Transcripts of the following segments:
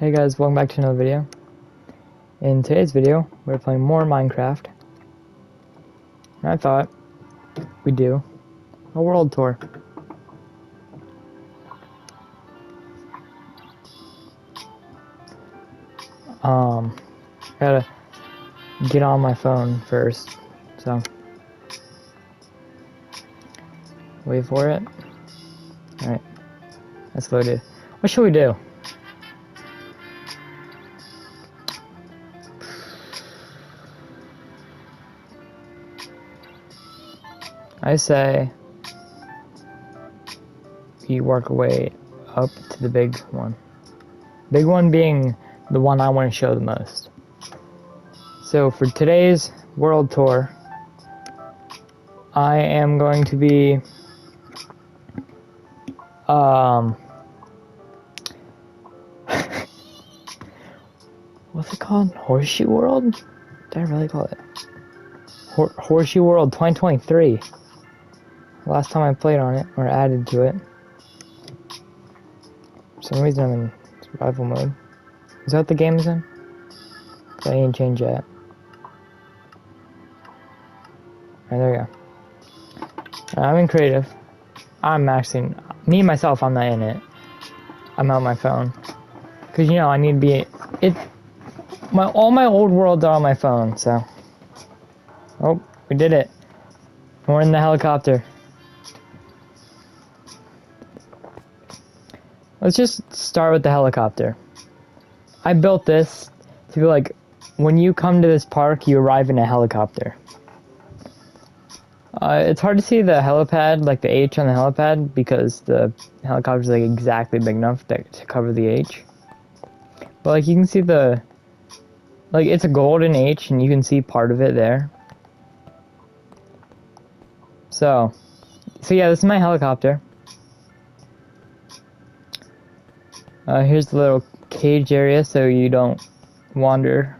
Hey guys, welcome back to another video. In today's video, we're playing more Minecraft. And I thought we'd do a world tour. Gotta get on my phone first, so wait for it. Alright, that's loaded. What should we do? I say we work our way up to the big one. Big one being the one I want to show the most. So for today's world tour, I am going to be what's it called? Horseshoe World? Did I really call it? Horseshoe World 2023. Last time I played on it, or added to it. For some reason I'm in survival mode. Is that what the game is in? I didn't change that. Alright, there we go. I'm in creative. I'm actually, me myself, I'm not in it. I'm on my phone. Cause you know, I need to be, all my old worlds are on my phone, so. Oh, we did it. We're in the helicopter. Let's just start with the helicopter. I built this to be like, when you come to this park, you arrive in a helicopter. It's hard to see the helipad, like the H on the helipad, because the helicopter's like exactly big enough to cover the H. But like you can see like it's a golden H and you can see part of it there. So yeah, this is my helicopter. Here's the little cage area so you don't wander.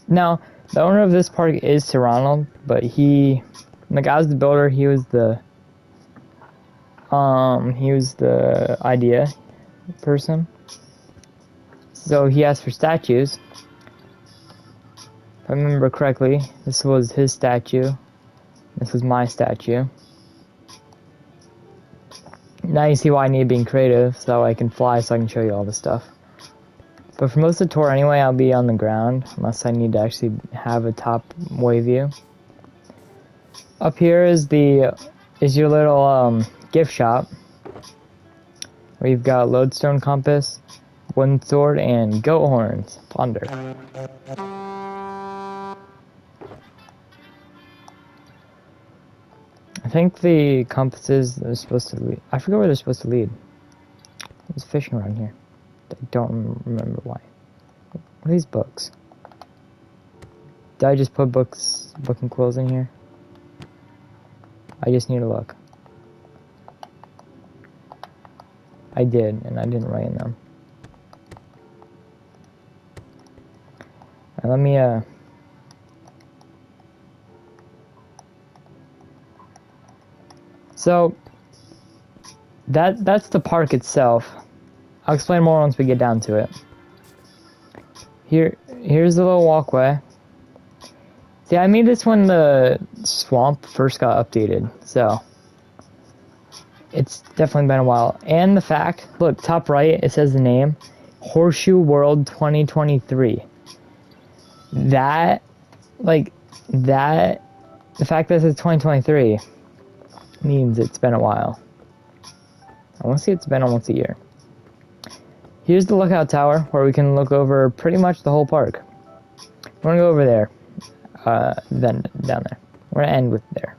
Now, the owner of this park is Sir Ronald, but the guy was the builder, he was the idea person. So he asked for statues. If I remember correctly, this was his statue. This was my statue. Now you see why I need being creative, so I can fly, so I can show you all this stuff. But for most of the tour anyway, I'll be on the ground, unless I need to actually have a top way view. Up here is your little gift shop, where you've got lodestone compass, wooden sword, and goat horns. Ponder. I think the compasses are supposed to lead. I forget where they're supposed to lead. There's fishing around here. I don't remember why. What are these books? Did I just put book and quills in here? I just need to look. I did, and I didn't write in them. Now let me so that's the park itself. I'll explain more once we get down to it. Here's the little walkway. See, I made this when the swamp first got updated, so it's definitely been a while. And the fact, look, top right, it says the name, Horseshoe World 2023. The fact that it says 2023 means it's been a while. I want to say it's been almost a year. Here's the lookout tower where we can look over pretty much the whole park. We're gonna go over there, then down there. We're gonna end with there.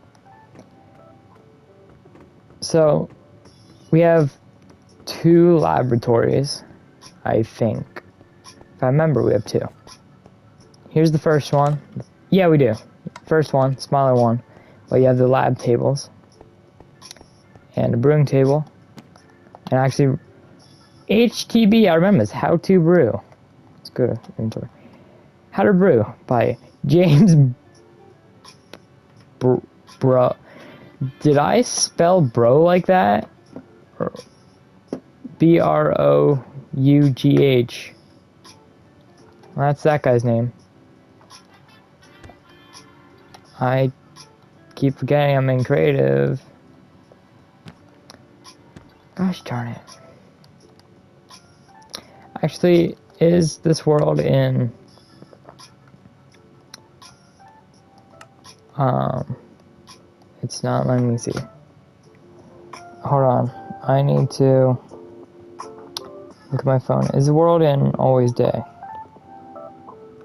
So we have 2 laboratories, I think. If I remember, we have 2. Here's the first one. Yeah, we do. First one, smaller one. But you have the lab tables and a brewing table. And actually, HTB, I remember this, How to Brew. Let's go to inventory. How to Brew by James Bro. Did I spell bro like that? Brough. Well, that's that guy's name. I keep forgetting I'm in creative. Gosh darn it. Actually, is this world in... It's not letting me see. Hold on. I need to look at my phone. Is the world in Always Day?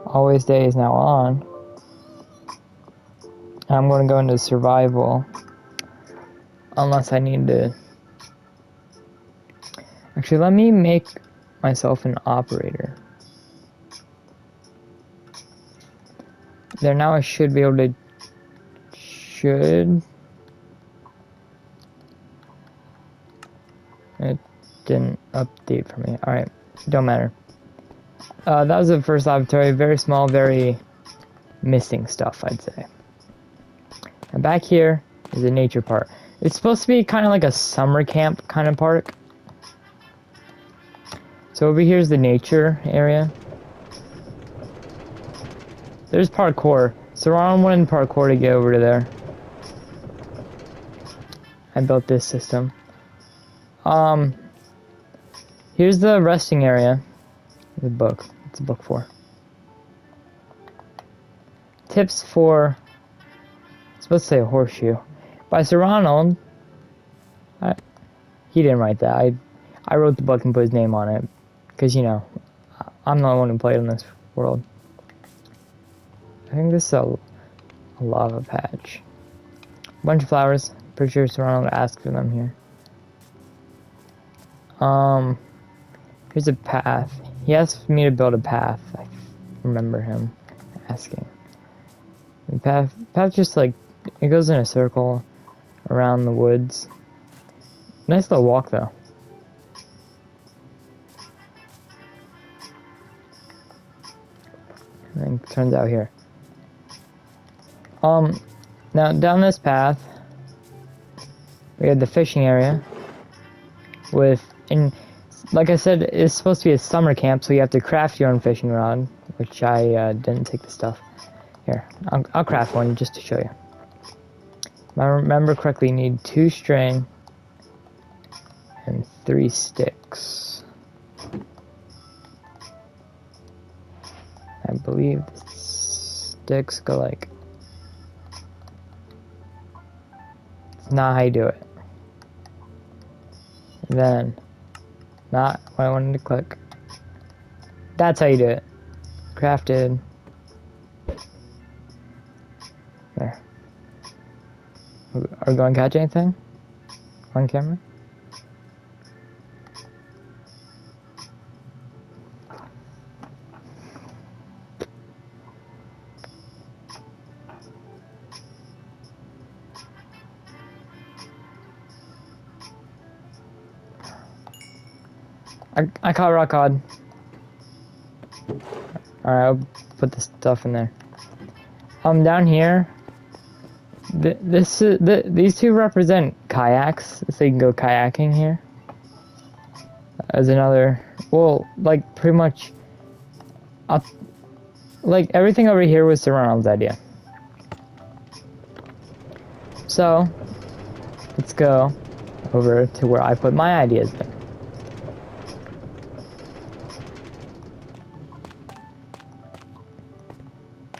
Always Day is now on. I'm going to go into survival. Unless I need to... Actually, let me make myself an operator. There, now I should be able to... It didn't update for me. Alright, don't matter. That was the first laboratory. Very small, very missing stuff, I'd say. And back here is the nature part. It's supposed to be kind of like a summer camp kind of park. So over here is the nature area. There's parkour. So we're on one parkour to get over to there. I built this system. Here's the resting area. The book. What's the book for? Tips for... It's supposed to say Horseshoe. By Sir Ronald. He didn't write that. I wrote the book and put his name on it. Because, you know, I'm not the one who played in this world. I think this is a lava patch. A bunch of flowers. Pretty sure Sir Ronald asked for them here. Here's a path. He asked me to build a path. I remember him asking. The path just like, it goes in a circle around the woods. Nice little walk though. And then turns out here. Now down this path, we had the fishing area like I said, it's supposed to be a summer camp, so you have to craft your own fishing rod, which I didn't take the stuff. Here, I'll craft one just to show you. If I remember correctly, you need 2 string and 3 sticks. I believe the sticks go like... It's not how you do it. Then, not what I wanted to click. That's how you do it. Crafted. There. Are we going to catch anything on camera? I caught a rock cod. Alright, I'll put the stuff in there. Down here, these two represent kayaks, so you can go kayaking here. As another, well, like pretty much, like everything over here was Sir Ronald's idea. So, let's go over to where I put my ideas in.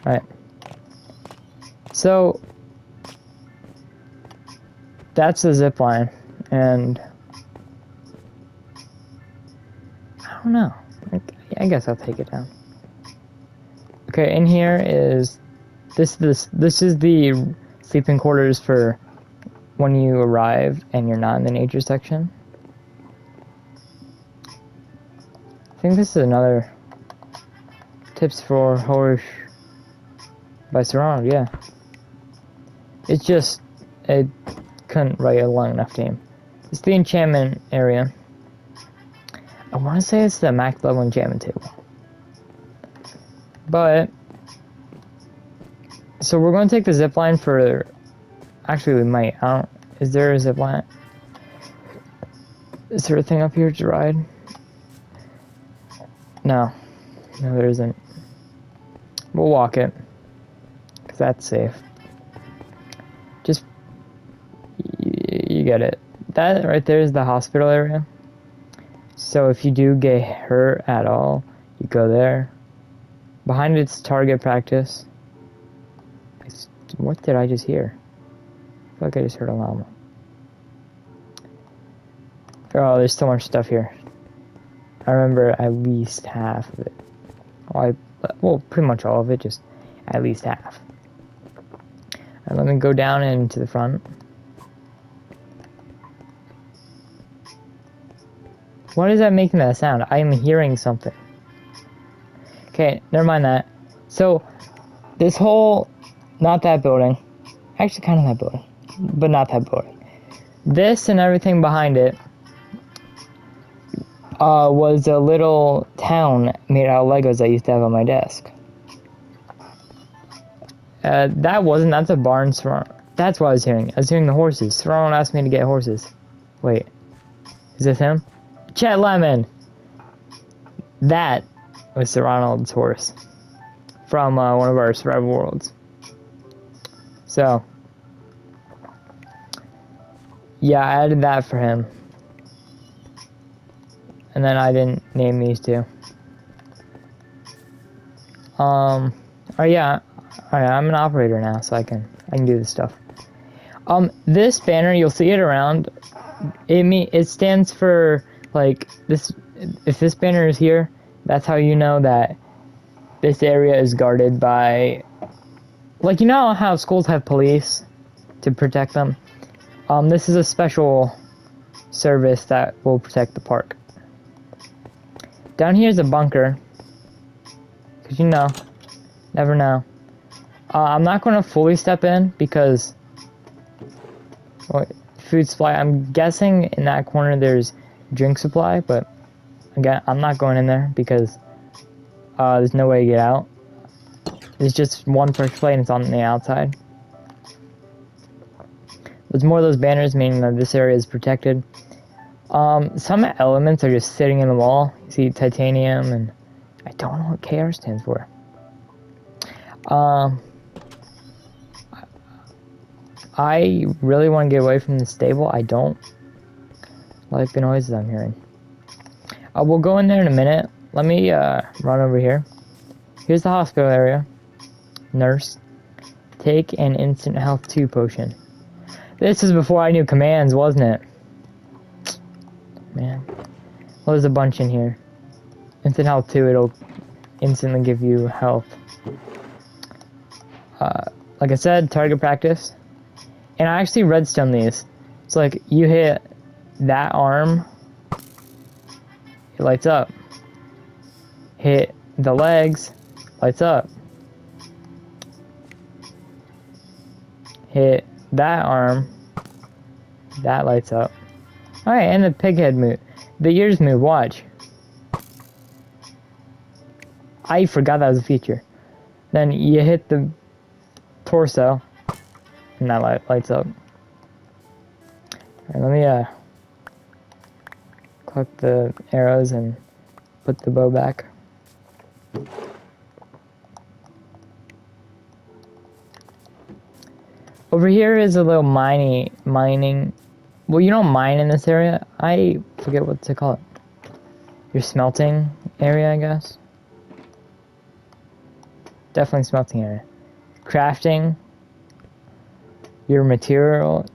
Alright. So, that's the zip line, and I don't know. I guess I'll take it down. Okay, in here is this is the sleeping quarters for when you arrive and you're not in the nature section. I think this is another tips for horse by Sir Ronald, yeah. It's just I couldn't write a long enough name. It's the enchantment area. I want to say it's the max level enchantment table. But so we're going to take the zip line for... Actually, we might. I don't... Is there a zip line? Is there a thing up here to ride? No. No, there isn't. We'll walk it. Because that's safe. Just... You get it. That right there is the hospital area. So if you do get hurt at all, you go there. Behind it's target practice. What did I just hear? I feel like I just heard a llama. Oh, there's so much stuff here. I remember at least half of it. Well, pretty much all of it, just at least half. Alright, let me go down into the front. Why is that making that sound? I am hearing something. Okay, never mind that. So, this whole, not that building, actually kind of that building, but not that building. This and everything behind it was a little town made out of Legos I used to have on my desk. That's a barn. That's what I was hearing. I was hearing the horses. Serrano asked me to get horses. Wait, is this him? Chet Lemon! That was Serrano's horse from one of our survival worlds. So, yeah, I added that for him. And then I didn't name these two. Oh yeah, alright, I'm an operator now, so I can do this stuff. This banner, you'll see it around. It stands for like this. If this banner is here, that's how you know that this area is guarded by, like, you know how schools have police to protect them. This is a special service that will protect the park. Down here is a bunker, cause you know, never know. I'm not going to fully step in because food supply. I'm guessing in that corner there's drink supply, but again, I'm not going in there because there's no way to get out. There's just one first plate and it's on the outside. There's more of those banners, meaning that this area is protected. Some elements are just sitting in the wall. You see titanium, and I don't know what KR stands for. I really want to get away from the stable. I don't like the noises I'm hearing. We'll go in there in a minute. Let me run over here. Here's the hospital area. Nurse. Take an instant health 2 potion. This is before I knew commands, wasn't it? Man. Well, there's a bunch in here. Instant health 2, it'll instantly give you health. Like I said, target practice. And I actually redstone these. It's like you hit that arm, it lights up. Hit the legs, lights up. Hit that arm, that lights up. Alright, and the pig head move. The ears move, watch. I forgot that was a feature. Then you hit the torso, and that lights up. Alright, let me collect the arrows and put the bow back. Over here is a little mining. Well, you don't mine in this area. I forget what to call it. Your smelting area, I guess. Definitely smelting area. Crafting. Your material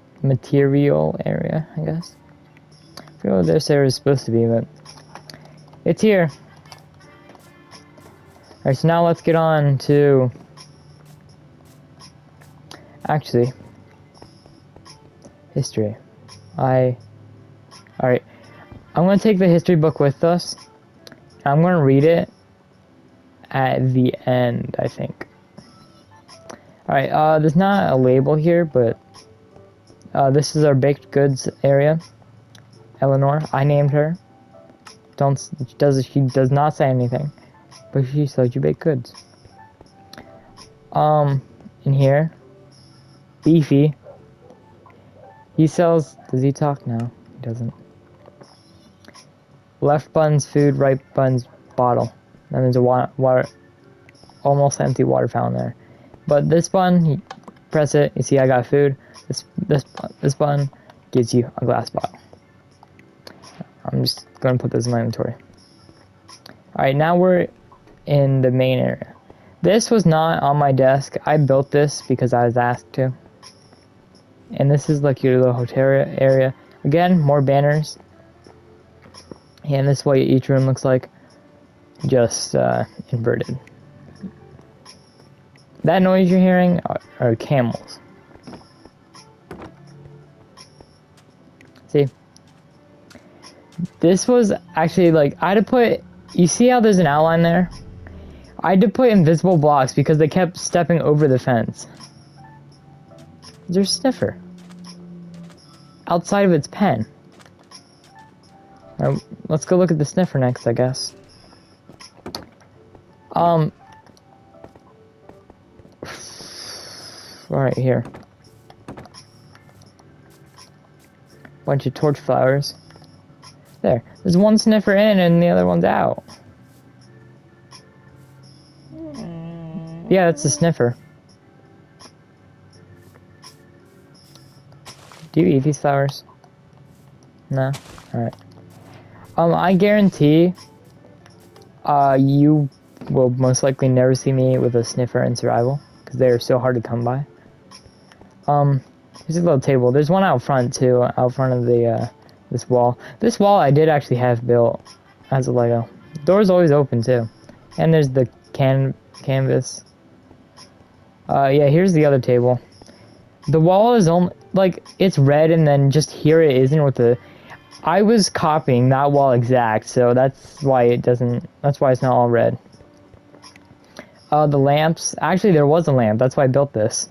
area, I guess. I forget what this area is supposed to be, but it's here. Alright, so now let's get on to... Actually, history. Alright. I'm going to take the history book with us. I'm going to read it at the end, I think. Alright, there's not a label here, but this is our baked goods area. Eleanor, I named her. She does not say anything, but she sells you baked goods. In here, Beefy. He sells. Does he talk? No, he doesn't. Left button's food, right button's bottle. And there's a water, almost empty water fountain there. But this button, you press it, you see I got food. This button gives you a glass bottle. I'm just going to put this in my inventory. Alright, now we're in the main area. This was not on my desk. I built this because I was asked to. And this is like your little hotel area. Again, more banners. And this is what each room looks like. Just inverted. That noise you're hearing are camels. See? This was actually like, I had to put, you see how there's an outline there? I had to put invisible blocks because they kept stepping over the fence. There's a sniffer. Outside of its pen. Right, let's go look at the sniffer next, I guess. Alright, here. Bunch of torch flowers. There. There's one sniffer in and the other one's out. Yeah, that's the sniffer. Do you eat these flowers? No? Alright. I guarantee you will most likely never see me with a sniffer in survival, because they're so hard to come by. Here's a little table. There's one out front too, out front of the this wall. This wall I did actually have built as a Lego. The door's always open too. And there's the canvas. Yeah, here's the other table. The wall is only, like, it's red and then just here it isn't with the... I was copying that wall exact, so that's why it doesn't... That's why it's not all red. The lamps... Actually, there was a lamp. That's why I built this.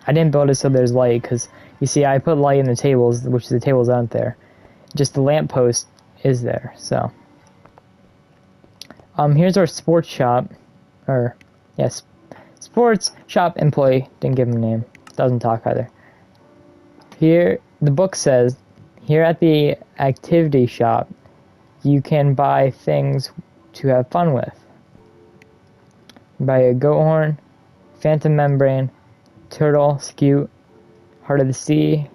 I didn't build it so there's light, because, you see, I put light in the tables, which the tables aren't there. Just the lamp post is there, so... Here's our sports shop. Or, yes, sports shop employee. Didn't give him a name. Doesn't talk either. Here, the book says, here at the activity shop, you can buy things to have fun with. Buy a goat horn, phantom membrane, turtle, scute, heart of the sea,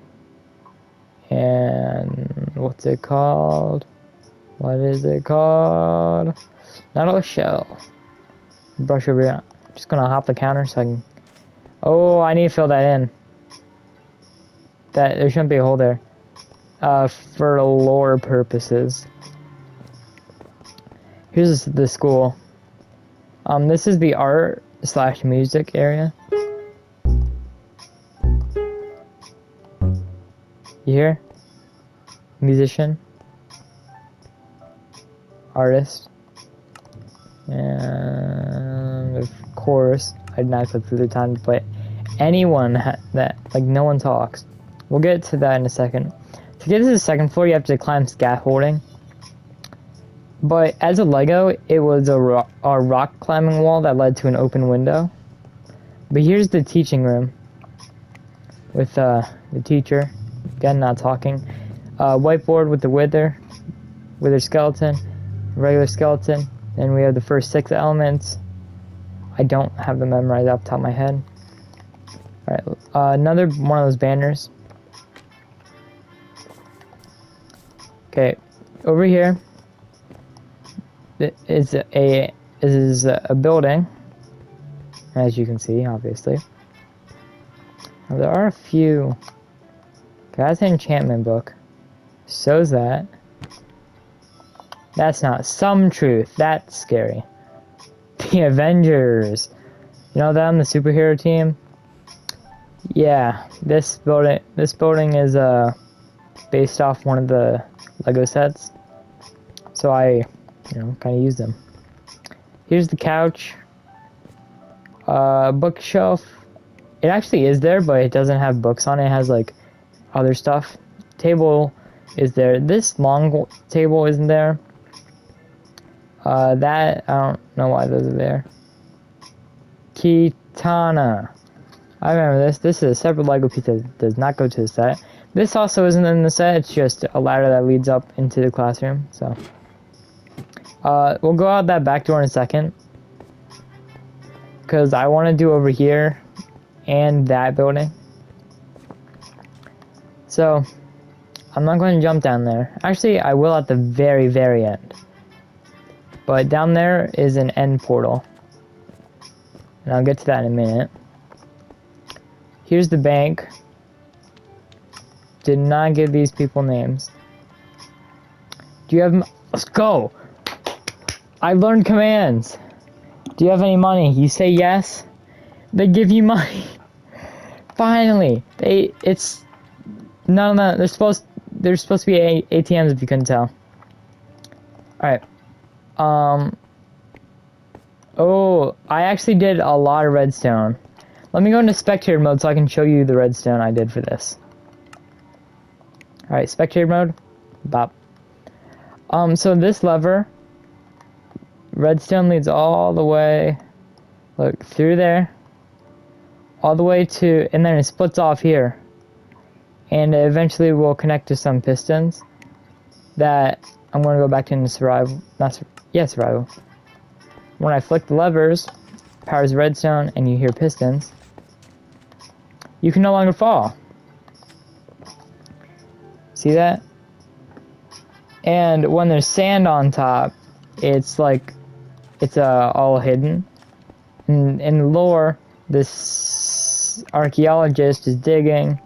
and what's it called? What is it called? Not a shell. Brush over here. I'm just gonna hop the counter so I can... Oh, I need to fill that in. There shouldn't be a hole there. For lore purposes. Here's the school. This is the art / music area. You hear? Musician. Artist. And of course, I did not click through the time to play anyone that, like, no one talks. We'll get to that in a second. To get to the second floor, you have to climb scaffolding. But as a Lego, it was a rock climbing wall that led to an open window. But here's the teaching room with the teacher, again not talking. Whiteboard with the wither skeleton, regular skeleton. Then we have the first 6 elements. I don't have them memorized off the top of my head. Alright, another one of those banners. Okay, over here is a building, as you can see, obviously. Now, there are a few. Okay, that's an enchantment book. So's that. That's not some truth. That's scary. The Avengers. You know them, the superhero team? Yeah, this building is based off one of the Lego sets. So I, kind of use them. Here's the couch. Bookshelf. It actually is there, but it doesn't have books on it. It has like other stuff. Table is there. This long table isn't there. That, I don't know why those are there. Kitana. I remember this. This is a separate Lego piece that does not go to the set. This also isn't in the set. It's just a ladder that leads up into the classroom. So, We'll go out that back door in a second. Because I want to do over here and that building. So, I'm not going to jump down there. Actually, I will at the very, very end. But down there is an end portal. And I'll get to that in a minute. Here's the bank. Did not give these people names. Do you have... Let's go! I learned commands. Do you have any money? You say yes. They give you money. Finally. It's... No. There's supposed to be ATMs if you couldn't tell. Alright. Oh, I actually did a lot of redstone. Let me go into spectator mode so I can show you the redstone I did for this. Alright, spectator mode. Bop. So this lever, redstone leads all the way, look, through there, all the way to, and then it splits off here. And it eventually will connect to some pistons that I'm going to go back to into survival. Survival. When I flick the levers, powers redstone, and you hear pistons, you can no longer fall. See that? And when there's sand on top, it's like, it's all hidden. In the lore, this archaeologist is digging.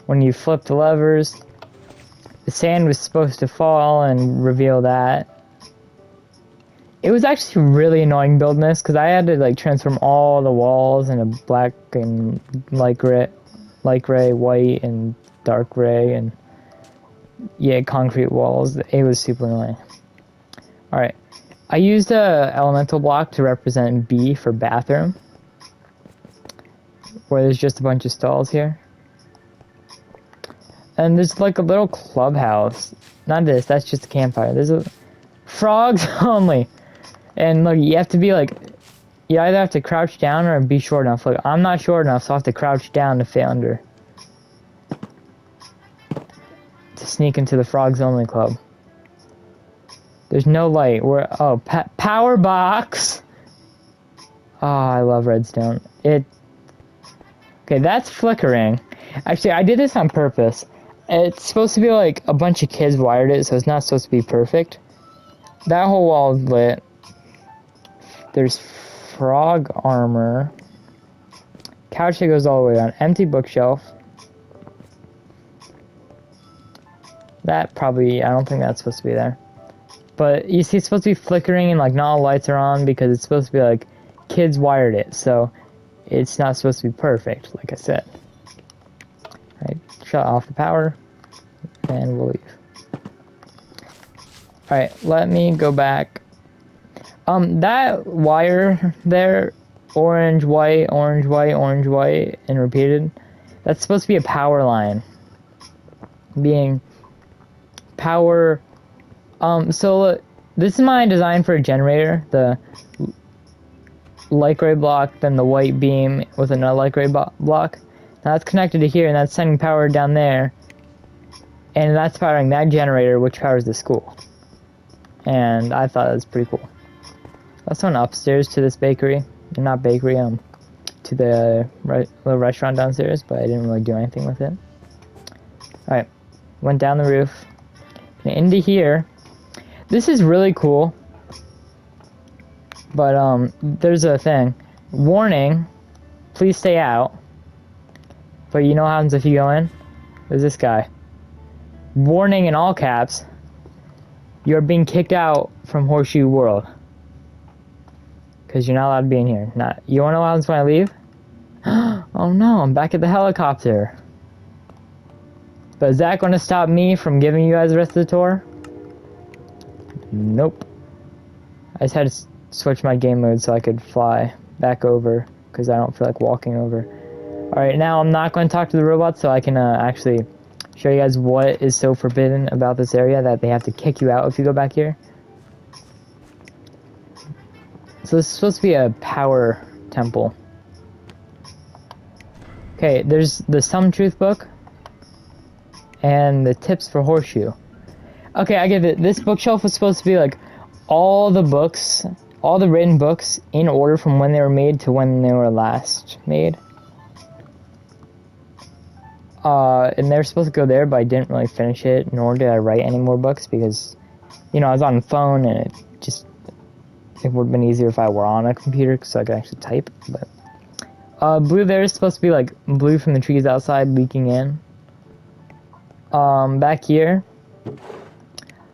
When you flip the levers, the sand was supposed to fall and reveal that. It was actually really annoying building this because I had to like transform all the walls into black and light gray, white and dark gray, and yeah, concrete walls. It was super annoying. Alright, I used a elemental block to represent B for bathroom, where there's just a bunch of stalls here. And there's like a little clubhouse. Not this, that's just a campfire. There's a frogs only. And look, you have to be like, you either have to crouch down or be short enough. Look, I'm not short enough, so I have to crouch down to fit under. To sneak into the frogs only club. There's no light. Oh, power box. Oh, I love redstone. Okay, that's flickering. Actually, I did this on purpose. It's supposed to be like a bunch of kids wired it, so it's not supposed to be perfect. That whole wall is lit. There's frog armor. Couch that goes all the way down. Empty bookshelf. That probably, I don't think that's supposed to be there. But you see, it's supposed to be flickering and like not all lights are on because it's supposed to be like kids wired it, so it's not supposed to be perfect, like I said. Alright, shut off the power and we'll leave. Alright, let me go back. That wire there, orange, white, orange, white, orange, white, and repeated, that's supposed to be a power line. Being power, so look, this is my design for a generator, the light gray block, then the white beam with another light gray block. Now that's connected to here, and that's sending power down there, and that's powering that generator, which powers the school. And I thought that was pretty cool. Let's go upstairs to this bakery, not bakery, to the little restaurant downstairs, but I didn't really do anything with it. Alright, went down the roof, and into here. This is really cool, but there's a thing. Warning, please stay out. But you know what happens if you go in? There's this guy. Warning in all caps. You're being kicked out from Horseshoe World. Because you're not allowed to be in here. You wanna know what happens when I leave? Oh no, I'm back at the helicopter. But is that gonna stop me from giving you guys the rest of the tour? Nope. I just had to switch my game mode so I could fly back over. Because I don't feel like walking over. Alright, now I'm not going to talk to the robots so I can actually show you guys what is so forbidden about this area that they have to kick you out if you go back here. So this is supposed to be a power temple. Okay, there's the Some Truth book and the tips for Horseshoe. Okay, I get it. This bookshelf was supposed to be like all the books, all the written books in order from when they were made to when they were last made. And they were supposed to go there, but I didn't really finish it, nor did I write any more books because, you know, I was on the phone and it would have been easier if I were on a computer so I could actually type. But blue there is supposed to be like blue from the trees outside leaking in. Back here,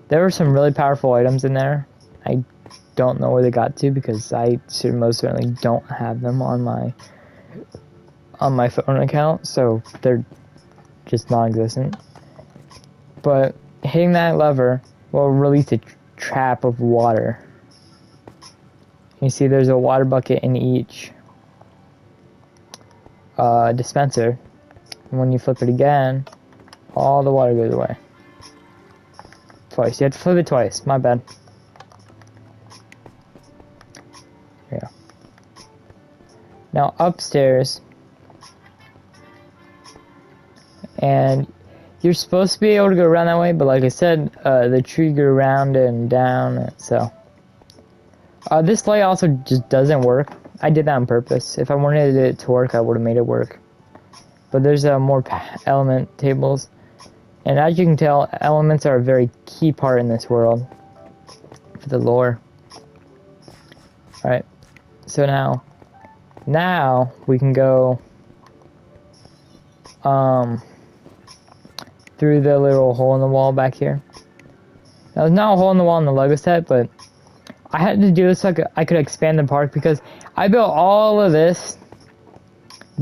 there were some really powerful items in there. I don't know where they got to because I most certainly don't have them on my phone account, so they're just non-existent. But hitting that lever will release a trap of water. You see there's a water bucket in each dispenser. And when you flip it again, all the water goes away. Twice. You have to flip it twice. My bad. There you go. Now upstairs, and you're supposed to be able to go around that way, but like I said, the tree grew around and down, so this light also just doesn't work. I did that on purpose. If I wanted it to work, I would have made it work. But there's more element tables, and as you can tell, elements are a very key part in this world for the lore. All right, so now we can go through the little hole in the wall back here. Now, there's not a hole in the wall in the Lego set, but I had to do this so I could expand the park because I built all of this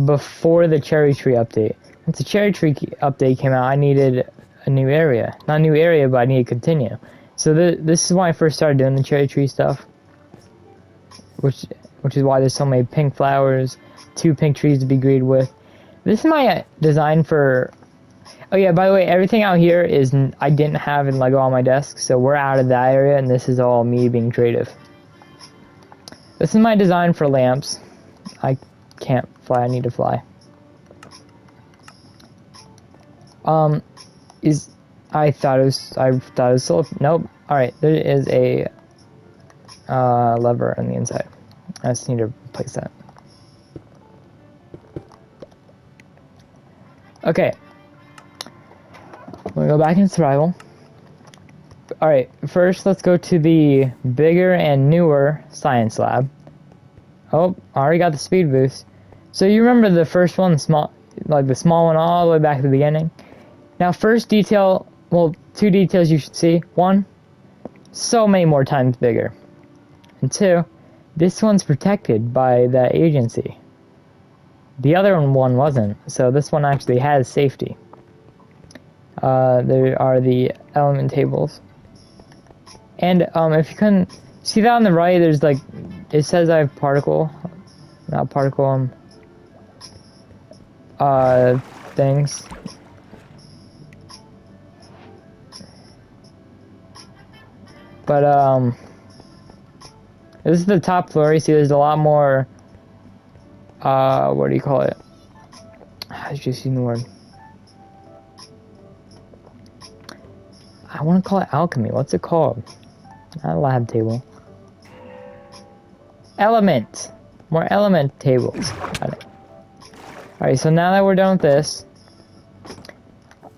before the cherry tree update. Once the cherry tree update came out, I needed a new area. Not a new area, but I needed to continue. So this is when I first started doing the cherry tree stuff, which is why there's so many pink flowers, 2 pink trees to be greeted with. This is my design for... Oh yeah, by the way, everything out here is I didn't have in Lego on my desk, so we're out of that area, and this is all me being creative. This is my design for lamps. I can't fly, I need to fly. I thought it was so, nope. Alright, there is a lever on the inside. I just need to replace that. Okay. We'll go back in survival. Alright, first let's go to the bigger and newer science lab. Oh, I already got the speed boost. So you remember the first one, the small one all the way back at the beginning? Now first detail, well, 2 details you should see. 1, so many more times bigger. And 2, this one's protected by the agency. The other one wasn't, so this one actually has safety. There are the element tables. And if you couldn't see that on the right, there's like, it says I have things. But this is the top floor. You see there's a lot more, what do you call it? I was just using the word. I want to call it alchemy. What's it called? Not a lab table. Element. More element tables. Got it. Alright, so now that we're done with this,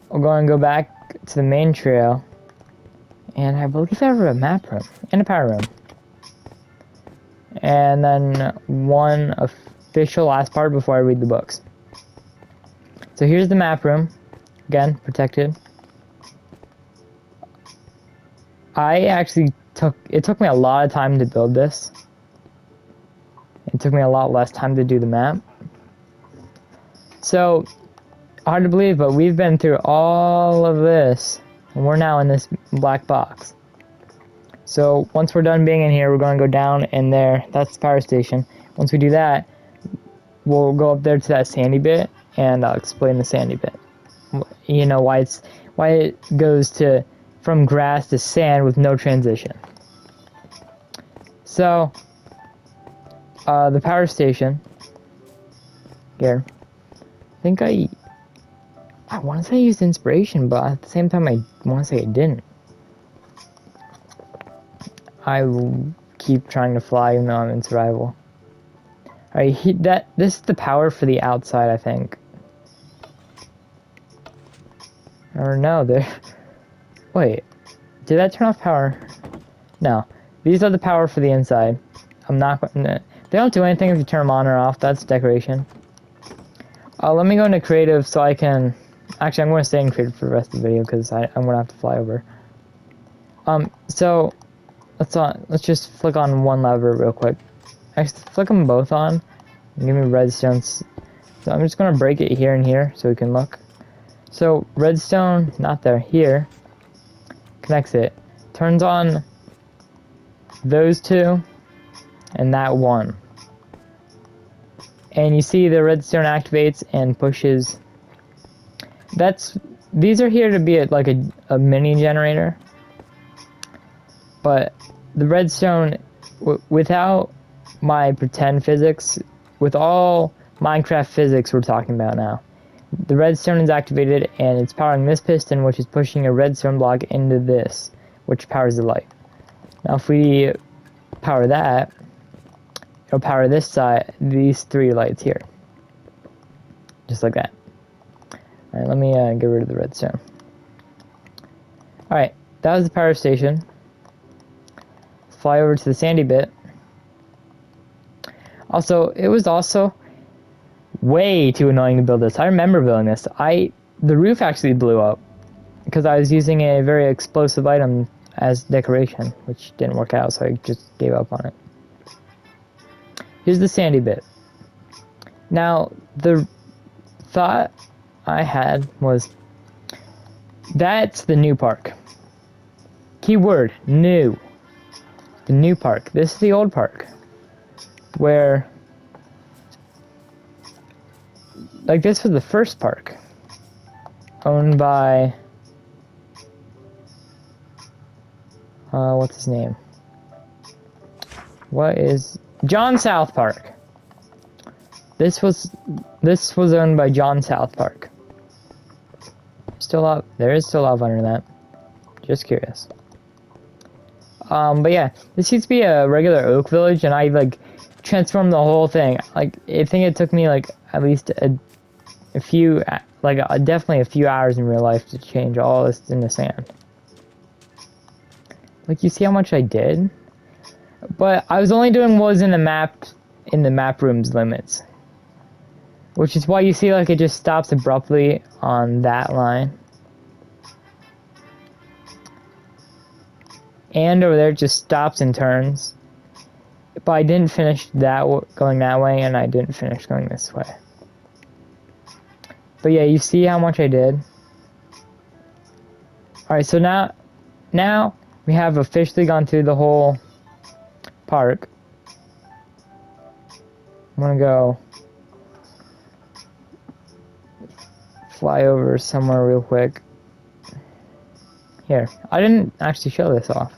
we're going to go back to the main trail. And I believe I have a map room and a power room. And then one official last part before I read the books. So here's the map room. Again, protected. It took me a lot of time to build this. It took me a lot less time to do the map. So, hard to believe, but we've been through all of this, and we're now in this black box. So, once we're done being in here, we're going to go down in there. That's the power station. Once we do that, we'll go up there to that sandy bit, and I'll explain the sandy bit. You know, why it goes from grass to sand with no transition. So, the power station here. I think I want to say I used inspiration, but at the same time I want to say I didn't. I will keep trying to fly even though I'm in survival. Alright, this is the power for the outside, I think. Or no, there. Wait, did that turn off power? No, these are the power for the inside. I'm not. They don't do anything if you turn them on or off. That's decoration. Let me go into creative so I can. Actually, I'm going to stay in creative for the rest of the video because I'm going to have to fly over. So let's just flick on one lever real quick. Actually, flick them both on. And give me redstones. So I'm just going to break it here and here so we can look. So redstone, not there, here. Connects it. Turns on those two and that one. And you see the redstone activates and pushes. These are here to be like a mini generator. But the redstone, without my pretend physics, with all Minecraft physics we're talking about now, the redstone is activated and it's powering this piston, which is pushing a redstone block into this, which powers the light. Now if we power that, it'll power this side, these three lights here. Just like that. Alright, let me get rid of the redstone. Alright, that was the power station. Let's fly over to the sandy bit. Also, it was also way too annoying to build this. I remember building this. The roof actually blew up because I was using a very explosive item as decoration, which didn't work out, so I just gave up on it. Here's the sandy bit. Now, the thought I had was, that's the new park. Keyword, new. The new park. This is the old park. Where, like, this was the first park. Owned by, what's his name? John South Park. This was owned by John South Park. There is still lava under that. Just curious. But yeah, this used to be a regular oak village, and I like transformed the whole thing. Like, I think it took me like at least a few, like definitely a few hours in real life to change all this into sand. Like, you see how much I did? But I was only doing what was in the map room's limits. Which is why you see like it just stops abruptly on that line. And over there it just stops and turns. But I didn't finish going that way, and I didn't finish going this way. But yeah, you see how much I did? Alright, so now we have officially gone through the whole park. I'm gonna go fly over somewhere real quick. Here, I didn't actually show this off.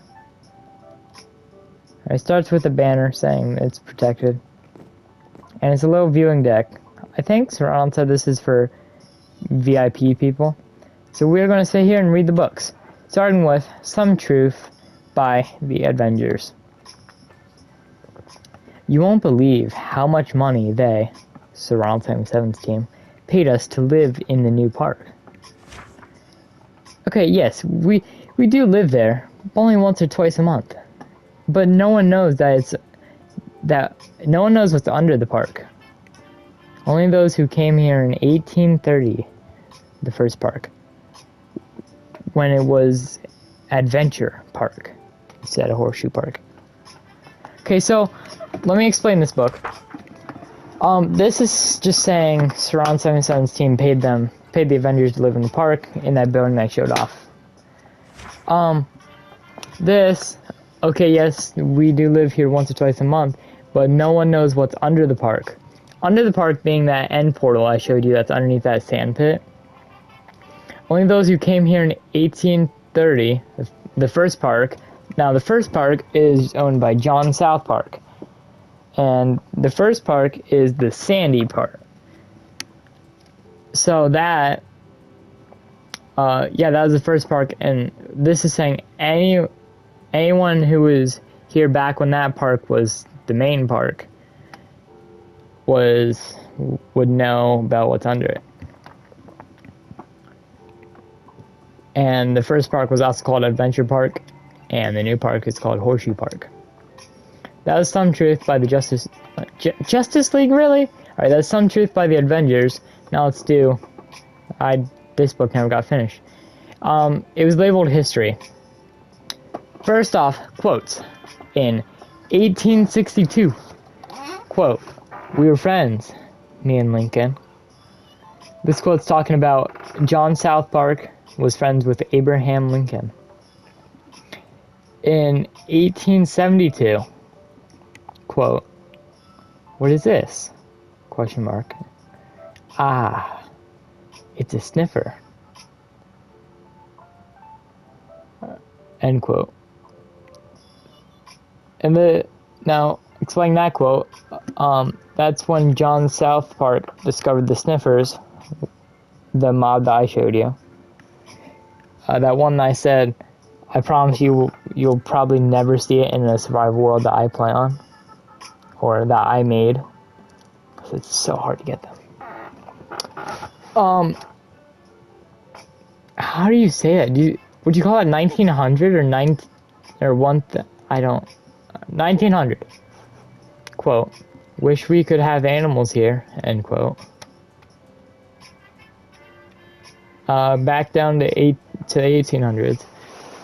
It starts with a banner saying it's protected. And it's a little viewing deck. I think Ronald said this is for VIP people. So we're going to sit here and read the books. Starting with Some Truth by the Avengers. You won't believe how much money they, Sir Ronald 77's team, paid us to live in the new park. Okay, yes, we do live there, only once or twice a month. But no one knows no one knows what's under the park. Only those who came here in 1830, the first park, when it was Adventure Park instead of Horseshoe Park. Okay, so let me explain this book. This is just saying Surround 77's team paid the Avengers to live in the park in that building I showed off. Okay, yes, we do live here once or twice a month, but no one knows what's under the park. Under the park being that end portal I showed you that's underneath that sand pit. Only those who came here in 1830, the first park. Now, the first park is owned by John South Park. And the first park is the sandy part. So that, that was the first park, and this is saying anyone who was here back when that park was the main park would know about what's under it. And the first park was also called Adventure Park, and the new park is called Horseshoe Park. That was some truth by the Justice League, really? Alright, that's some truth by the Avengers. Now let's do... this book never got finished. It was labeled history. First off, quotes. In 1862, quote, "We were friends, me and Lincoln." This quote's talking about John South Park was friends with Abraham Lincoln. In 1872, quote, "What is this? Question mark. Ah, it's a sniffer." End quote. And now explaining that quote, that's when John South Park discovered the sniffers, the mod that I showed you. That one I said, I promise you'll probably never see it in the survival world that I play on, or that I made, because it's so hard to get them. How do you say that? Would you call it 1900 or I don't. 1900. Quote, "Wish we could have animals here." End quote. Back down to the 1800s.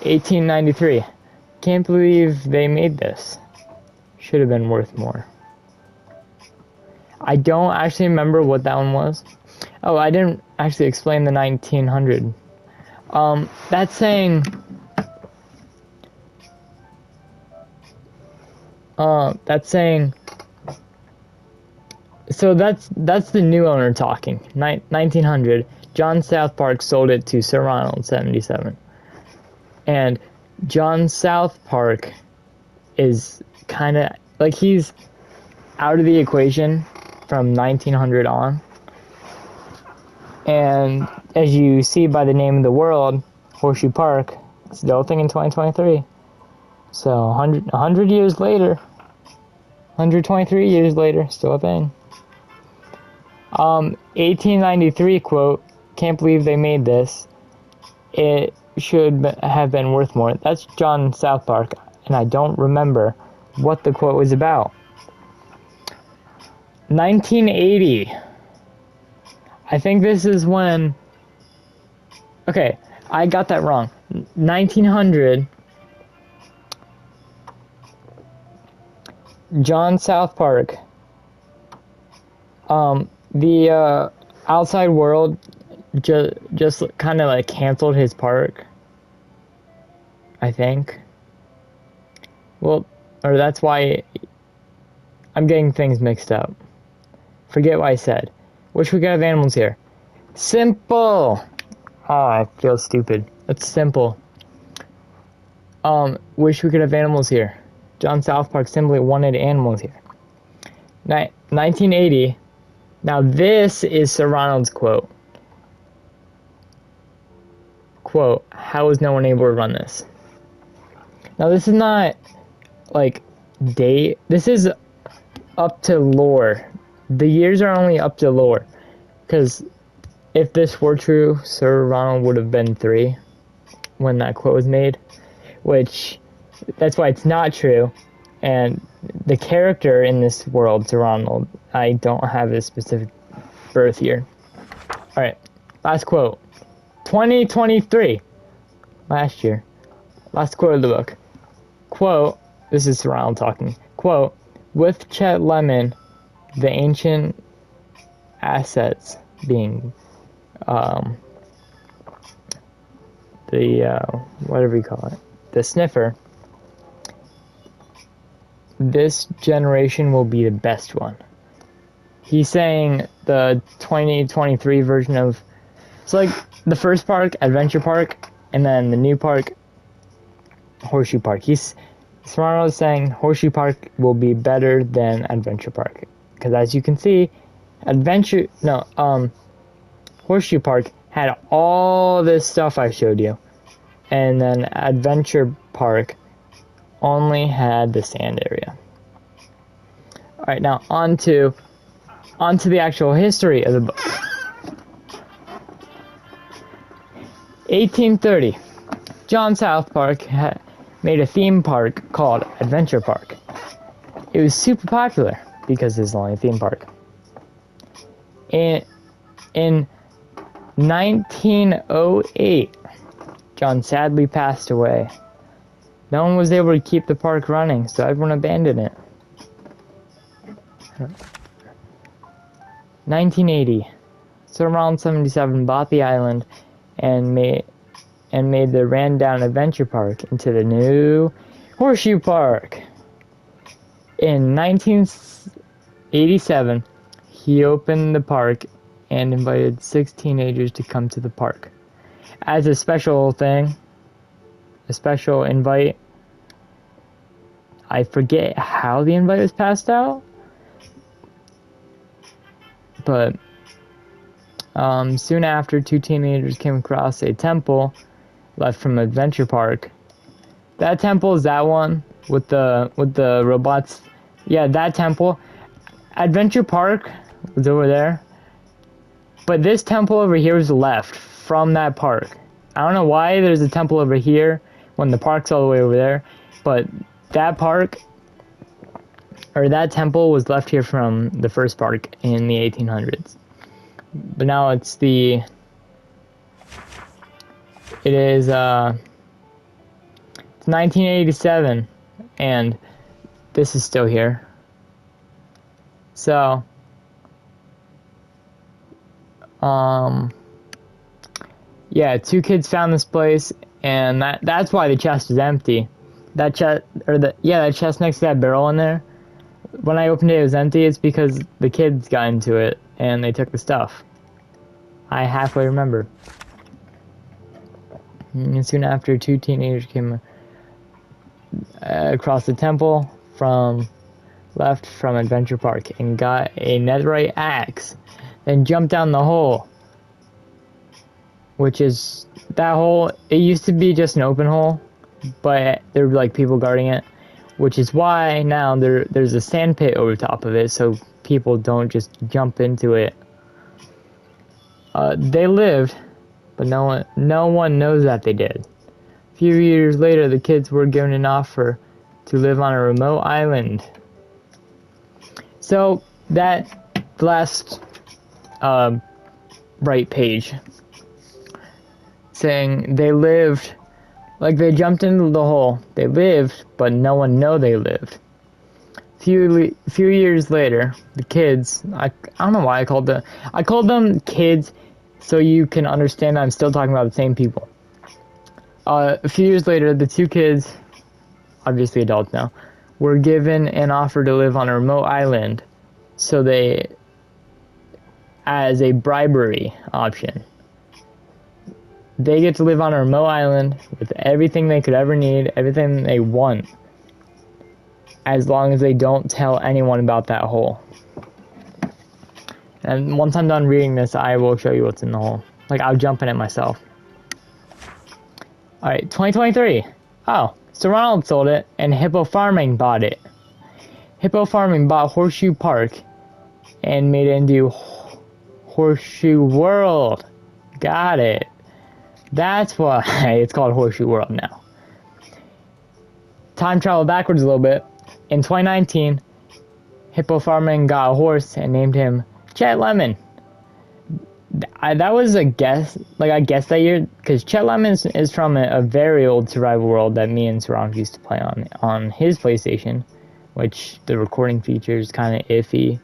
1893. Can't believe they made this. Should have been worth more. I don't actually remember what that one was. Oh, I didn't actually explain the 1900. That's saying... So that's the new owner talking. 1900. John South Park sold it to Sir Ronald, 77. And John South Park is kind of like he's out of the equation from 1900 on. And as you see by the name of the world, Horseshoe Park, it's still a thing in 2023. So 100 years later, 123 years later, still a thing. 1893 quote, "Can't believe they made this. It should have been worth more." That's John South Park, and I don't remember what the quote was about. 1980. I think this is when... Okay, I got that wrong. 1900. John South Park. The outside world just kind of like canceled his park, I think. Well, or that's why I'm getting things mixed up. Forget what I said. Wish we could have animals here. Simple. Oh, I feel stupid. It's simple. Wish we could have animals here. John South Park simply wanted animals here. 1980. Now this is Sir Ronald's quote. Quote, "How is no one able to run this?" Now this is not like date. This is up to lore. The years are only up to lore. Because if this were true, Sir Ronald would have been 3 when that quote was made. Which, that's why it's not true. And the character in this world, Sir Ronald, I don't have his specific birth year. Alright, last quote. 2023. Last year. Last quote of the book. Quote, this is Sir Ronald talking. Quote, "With Chet Lemon, the ancient assets being, whatever you call it, the sniffer, this generation will be the best one." He's saying the 2023 version of... It's like the first park, Adventure Park, and then the new park, Horseshoe Park. Ronald is saying Horseshoe Park will be better than Adventure Park. Because as you can see, Horseshoe Park had all this stuff I showed you. And then Adventure Park only had the sand area. All right, now on to the actual history of the book. 1830, John South Park made a theme park called Adventure Park. It was super popular because it's only a theme park. In 1908, John sadly passed away. No one was able to keep the park running, so everyone abandoned it. 1980, so around 77 bought the island and made the ran-down Adventure Park into the new Horseshoe Park. In 1987, he opened the park and invited 6 teenagers to come to the park. As a special thing, a special invite, I forget how the invite was passed out, but soon after, 2 teenagers came across a temple left from Adventure Park. That temple is that one with the robots. Yeah, that temple. Adventure Park was over there, but this temple over here was left from that park. I don't know why there's a temple over here when the park's all the way over there, but that park, or that temple, was left here from the first park in the 1800s. But now it is 1987, and this is still here. So, yeah, 2 kids found this place, and that's why the chest is empty. That chest, that chest next to that barrel in there, when I opened it, it was empty. It's because the kids got into it, and they took the stuff. I halfway remember. And soon after, 2 teenagers came across the temple left from Adventure Park and got a netherite axe, then jumped down the hole, which is that hole. It used to be just an open hole, but there were like people guarding it, which is why now there's a sand pit over top of it, so people don't just jump into it. They lived, but no one knows that they did. A few years later, the kids were given an offer to live on a remote island. So that last right page saying they lived, like they jumped into the hole. They lived, but no one know they lived. Few years later, the kids, I don't know why I called them kids, so you can understand that I'm still talking about the same people. A few years later, the 2 kids, obviously adults now, were given an offer to live on a remote island, so they, as a bribery option, they get to live on a remote island with everything they could ever need, everything they want, as long as they don't tell anyone about that hole. And once I'm done reading this, I will show you what's in the hole. Like, I'll jump in it myself. Alright, 2023. Oh, so Ronald sold it, and Hippo Farming bought it. Hippo Farming bought Horseshoe Park and made it into Horseshoe World. Got it. That's why it's called Horseshoe World now. Time travel backwards a little bit. In 2019, Hippo Farming got a horse and named him Chet Lemon. That was a guess, like I guessed that year, because Chet Lemon is from a very old survival world that me and Sarang used to play on his PlayStation, which the recording feature is kind of iffy,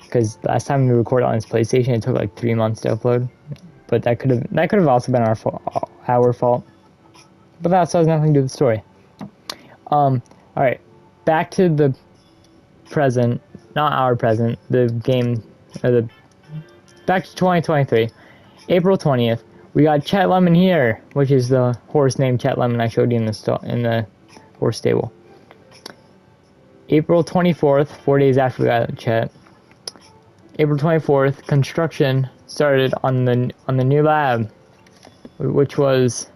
because last time we recorded on his PlayStation, it took like 3 months to upload. But that could have also been our fault. But that also has nothing to do with the story. All right, back to the present, not our present, the game, back to 2023, April 20th. We got Chet Lemon here, which is the horse named Chet Lemon I showed you in the horse stable. April 24th, 4 days after we got Chet. April 24th, construction started on the new lab, which was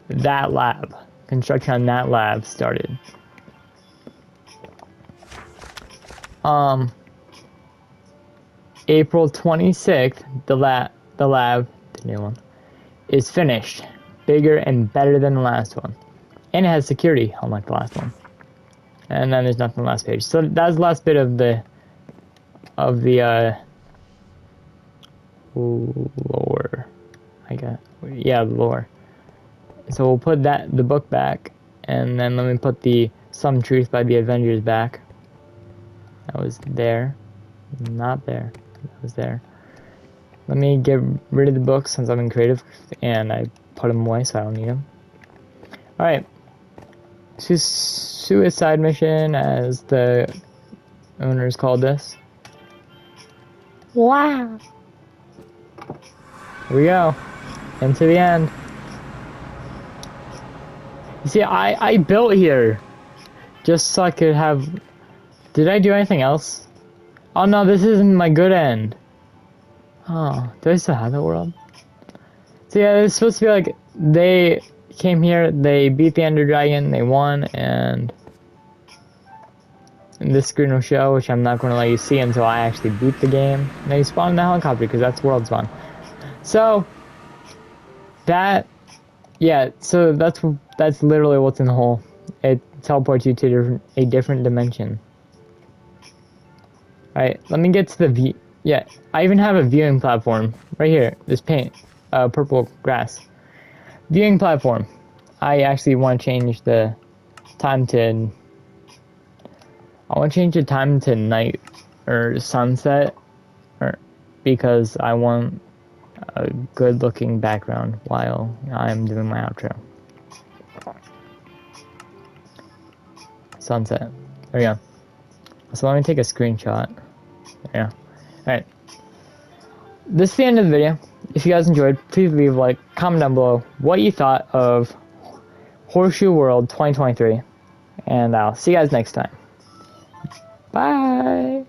that lab. Construction on that lab started. April 26th, the lab, the new one, is finished. Bigger and better than the last one. And it has security, unlike the last one. And then there's nothing on the last page. So that's the last bit of the lore. Yeah, lore. So we'll put the book back, and then let me put the Some Truth by the Avengers back. That was there. Not there. That was there. Let me get rid of the books since I'm in creative, and I put them away so I don't need them. Alright. Suicide mission, as the owners called this. Wow. Here we go. Into the end. You see, I built here just so I could have... Did I do anything else? Oh no, this isn't my good end. Oh, do I still have the world? So yeah, it's supposed to be like, they came here, they beat the Ender Dragon, they won, and this screen will show, which I'm not going to let you see until I actually beat the game. Now you spawn in the helicopter, because that's world spawn. So, yeah, so that's literally what's in the hole. It teleports you to a different dimension. Alright, let me get to the view. Yeah, I even have a viewing platform right here. This purple grass. Viewing platform. I actually want to change the time to... I want to change the time to night or sunset, because I want a good looking background while I'm doing my outro. Sunset. There we go. So let me take a screenshot. There we go. Alright. This is the end of the video. If you guys enjoyed, please leave a like, comment down below what you thought of Horseshoe World 2023. And I'll see you guys next time. Bye!